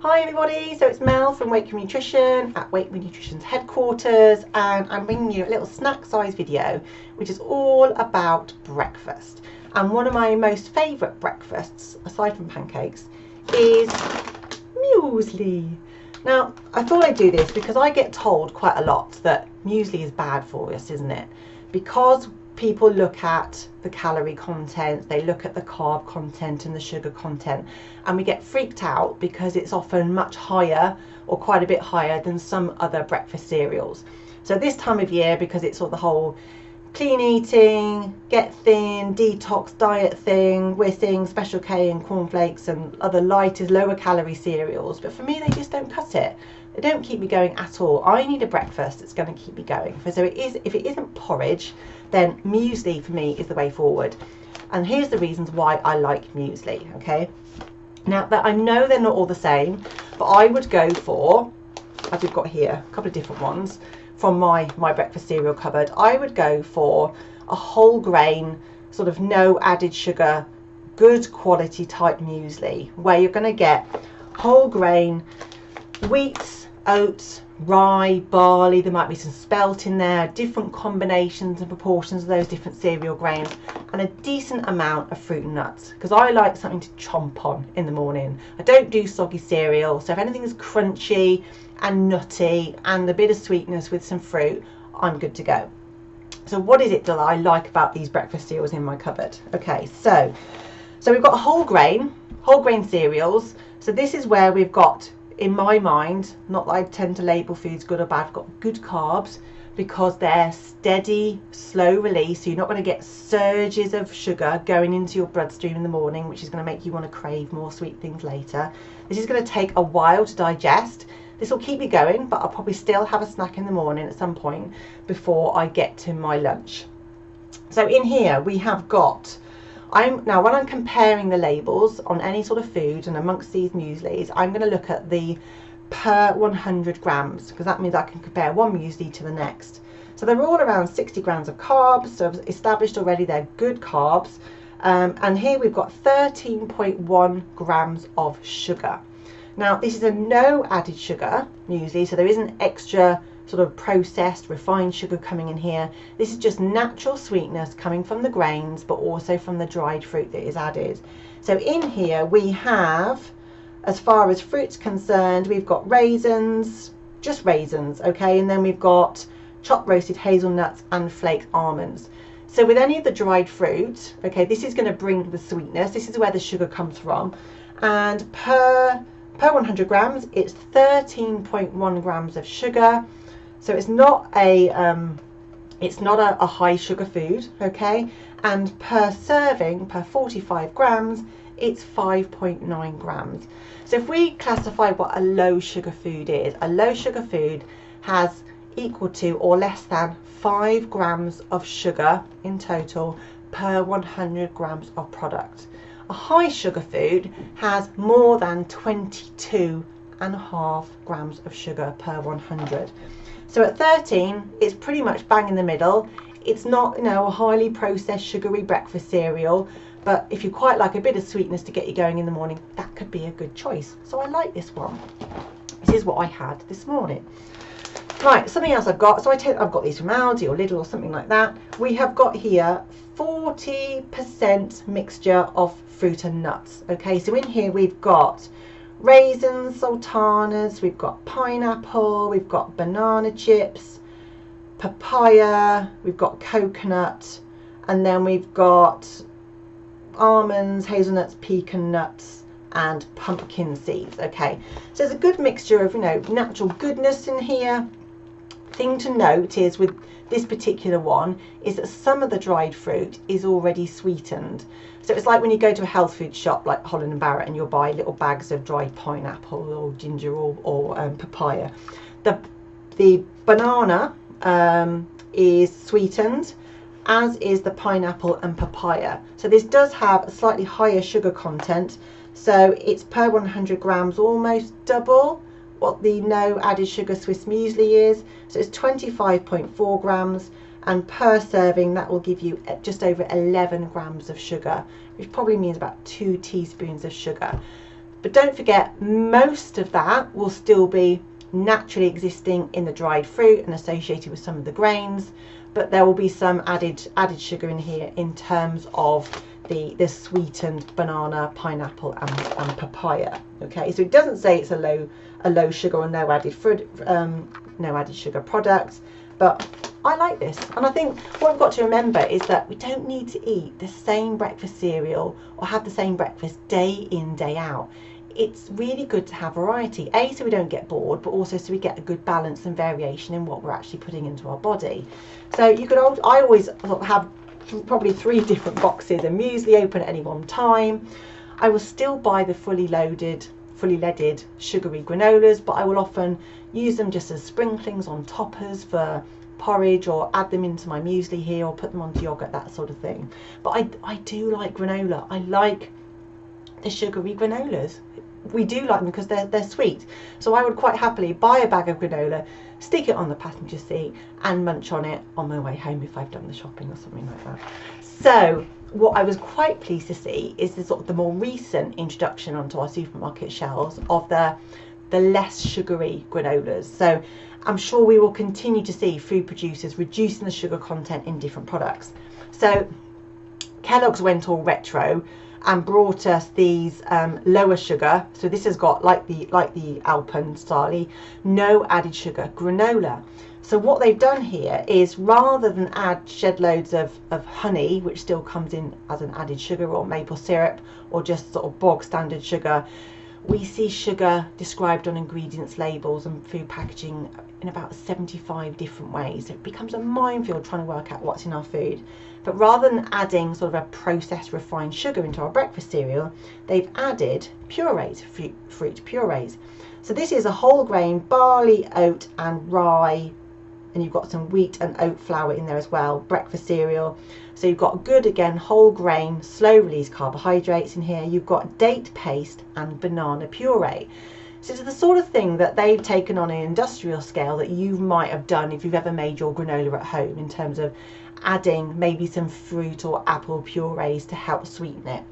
Hi everybody, so it's Mel from Wakeful Nutrition at Wakeful Nutrition's headquarters, and I'm bringing you a little snack size video which is all about breakfast. And one of my most favourite breakfasts, aside from pancakes, is muesli. Now, I thought I'd do this because I get told quite a lot that muesli is bad for us, isn't it? Because people look at the calorie content, they look at the carb content and the sugar content, and we get freaked out because it's often much higher or quite a bit higher than some other breakfast cereals. So this time of year, because it's all the whole clean eating, get thin, detox diet thing, we're seeing Special K and cornflakes and other lighter, lower calorie cereals, but for me they just don't cut it. They don't keep me going at all. I need a breakfast that's going to keep me going. So if it isn't porridge, then muesli for me is the way forward. And here's the reasons why I like muesli, okay? Now, that I know they're not all the same, but I would go for, as we've got here, a couple of different ones from my breakfast cereal cupboard. I would go for a whole grain, sort of no added sugar, good quality type muesli, where you're going to get whole grain, wheat, oats, rye, barley, there might be some spelt in there, different combinations and proportions of those different cereal grains, and a decent amount of fruit and nuts, because I like something to chomp on in the morning. I don't do soggy cereal, so if anything is crunchy and nutty and a bit of sweetness with some fruit, I'm good to go. So what is it that I like about these breakfast cereals in my cupboard? Okay, so we've got whole grain cereals. So this is where we've got, in my mind, not that I tend to label foods good or bad, I've got good carbs because they're steady, slow release, so you're not going to get surges of sugar going into your bloodstream in the morning, which is going to make you want to crave more sweet things later. This is going to take a while to digest. This will keep me going, but I'll probably still have a snack in the morning at some point before I get to my lunch. So in here we have got, now when I'm comparing the labels on any sort of food and amongst these mueslis, I'm going to look at the per 100 grams, because that means I can compare one muesli to the next. So they're all around 60 grams of carbs, so I've established already they're good carbs. And here we've got 13.1 grams of sugar. Now this is a no added sugar muesli, so there isn't extra sort of processed refined sugar coming in here. This is just natural sweetness coming from the grains, but also from the dried fruit that is added. So in here we have, as far as fruit's concerned, we've got raisins, just raisins, okay, and then we've got chopped roasted hazelnuts and flaked almonds. So with any of the dried fruit, okay, this is going to bring the sweetness. This is where the sugar comes from, and per 100 grams it's 13.1 grams of sugar. So it's not a high sugar food, okay, and per serving, per 45 grams, it's 5.9 grams. So if we classify what a low sugar food is, a low sugar food has equal to or less than 5 grams of sugar in total per 100 grams of product. A high sugar food has more than 22.5 grams of sugar per 100. So at 13, it's pretty much bang in the middle. It's not, you know, a highly processed sugary breakfast cereal, but if you quite like a bit of sweetness to get you going in the morning, that could be a good choice. So I like this one. This is what I had this morning. Right, something else I've got. So I've got these from Aldi or Lidl or something like that. We have got here 40% mixture of fruit and nuts. Okay, so in here we've got raisins, sultanas, we've got pineapple, we've got banana chips, papaya, we've got coconut, and then we've got almonds, hazelnuts, pecan nuts, and pumpkin seeds. Okay, so there's a good mixture of, you know, natural goodness in here. Thing to note is with this particular one is that some of the dried fruit is already sweetened. So it's like when you go to a health food shop like Holland and Barrett and you'll buy little bags of dried pineapple or ginger or papaya. The banana is sweetened, as is the pineapple and papaya. So this does have a slightly higher sugar content. So it's per 100 grams almost double what the no added sugar Swiss muesli is. So it's 25.4 grams, and per serving that will give you just over 11 grams of sugar, which probably means about 2 teaspoons of sugar. But don't forget, most of that will still be naturally existing in the dried fruit and associated with some of the grains, but there will be some added sugar in here in terms of the sweetened banana, pineapple and papaya. Okay, so it doesn't say it's a low sugar or no added fruit, no added sugar products, but I like this. And I think what we've got to remember is that we don't need to eat the same breakfast cereal or have the same breakfast day in, day out. It's really good to have variety, so we don't get bored, but also so we get a good balance and variation in what we're actually putting into our body. So you could, I always have probably 3 different boxes of muesli open at any one time. I will still buy the fully leaded sugary granolas, but I will often use them just as sprinklings on toppers for porridge, or add them into my muesli here, or put them onto yogurt, that sort of thing. But I do like granola. I like the sugary granolas. We do like them because they're sweet. So I would quite happily buy a bag of granola, stick it on the passenger seat and munch on it on my way home if I've done the shopping or something like that. So what I was quite pleased to see is the sort of the more recent introduction onto our supermarket shelves of the less sugary granolas. So I'm sure we will continue to see food producers reducing the sugar content in different products. So Kellogg's went all retro and brought us these lower sugar. So this has got, like the Alpenstyle, no added sugar granola. So what they've done here is, rather than shed loads of honey, which still comes in as an added sugar, or maple syrup, or just sort of bog standard sugar, we see sugar described on ingredients labels and food packaging in about 75 different ways. It becomes a minefield trying to work out what's in our food. But rather than adding sort of a processed refined sugar into our breakfast cereal, they've added purees, fruit purees. So this is a whole grain barley, oat and rye, and you've got some wheat and oat flour in there as well, breakfast cereal. So you've got good, again, whole grain, slow release carbohydrates in here. You've got date paste and banana puree. So it's the sort of thing that they've taken on an industrial scale that you might have done if you've ever made your granola at home, in terms of adding maybe some fruit or apple purees to help sweeten it.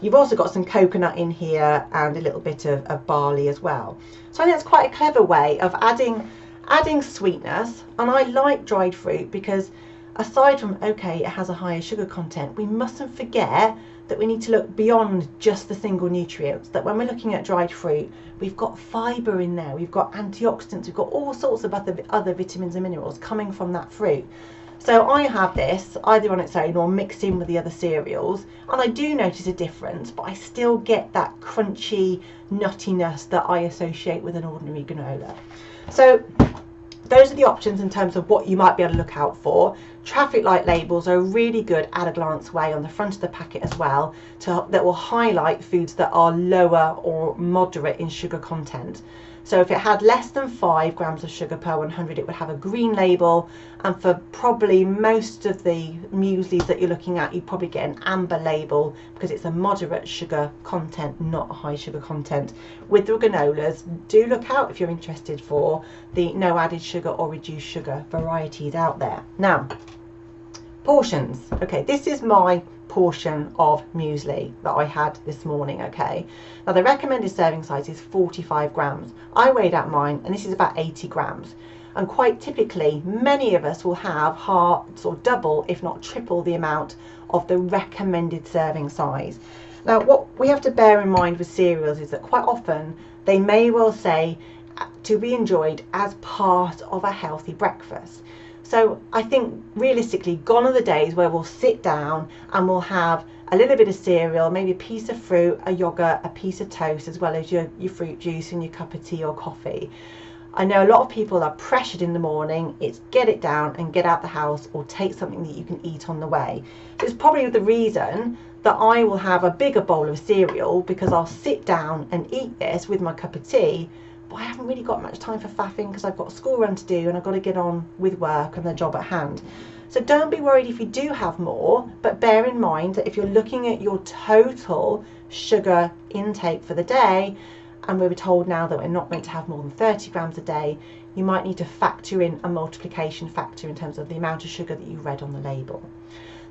You've also got some coconut in here and a little bit of barley as well. So I think that's quite a clever way of adding sweetness. And I like dried fruit because, aside from, okay, it has a higher sugar content, we mustn't forget that we need to look beyond just the single nutrients. That when we're looking at dried fruit, we've got fibre in there, we've got antioxidants, we've got all sorts of other vitamins and minerals coming from that fruit. So I have this either on its own or mixed in with the other cereals, and I do notice a difference, but I still get that crunchy nuttiness that I associate with an ordinary granola. So those are the options in terms of what you might be able to look out for. Traffic light labels are a really good at a glance way on the front of the packet as well, that will highlight foods that are lower or moderate in sugar content. So if it had less than 5 grams of sugar per 100, it would have a green label, and for probably most of the mueslis that you're looking at, you'd probably get an amber label because it's a moderate sugar content, not a high sugar content. With the granolas, do look out if you're interested for the no added sugar or reduced sugar varieties out there. Now, portions. Okay, this is my portion of muesli that I had this morning. Okay, now the recommended serving size is 45 grams. I weighed out mine and this is about 80 grams, and quite typically many of us will have half or double, if not triple, the amount of the recommended serving size. Now what we have to bear in mind with cereals is that quite often they may well say to be enjoyed as part of a healthy breakfast. So I think realistically, gone are the days where we'll sit down and we'll have a little bit of cereal, maybe a piece of fruit, a yogurt, a piece of toast, as well as your fruit juice and your cup of tea or coffee. I know a lot of people are pressured in the morning. It's get it down and get out the house, or take something that you can eat on the way. So it's probably the reason that I will have a bigger bowl of cereal, because I'll sit down and eat this with my cup of tea. I haven't really got much time for faffing because I've got a school run to do and I've got to get on with work and the job at hand. So don't be worried if you do have more, but bear in mind that if you're looking at your total sugar intake for the day, and we were told now that we're not meant to have more than 30 grams a day, you might need to factor in a multiplication factor in terms of the amount of sugar that you read on the label.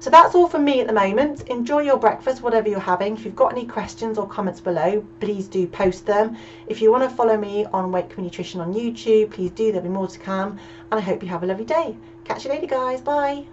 So that's all from me at the moment. Enjoy your breakfast, whatever you're having. If you've got any questions or comments below, please do post them. If you want to follow me on Wake Coming Nutrition on YouTube, please do. There'll be more to come. And I hope you have a lovely day. Catch you later, guys. Bye.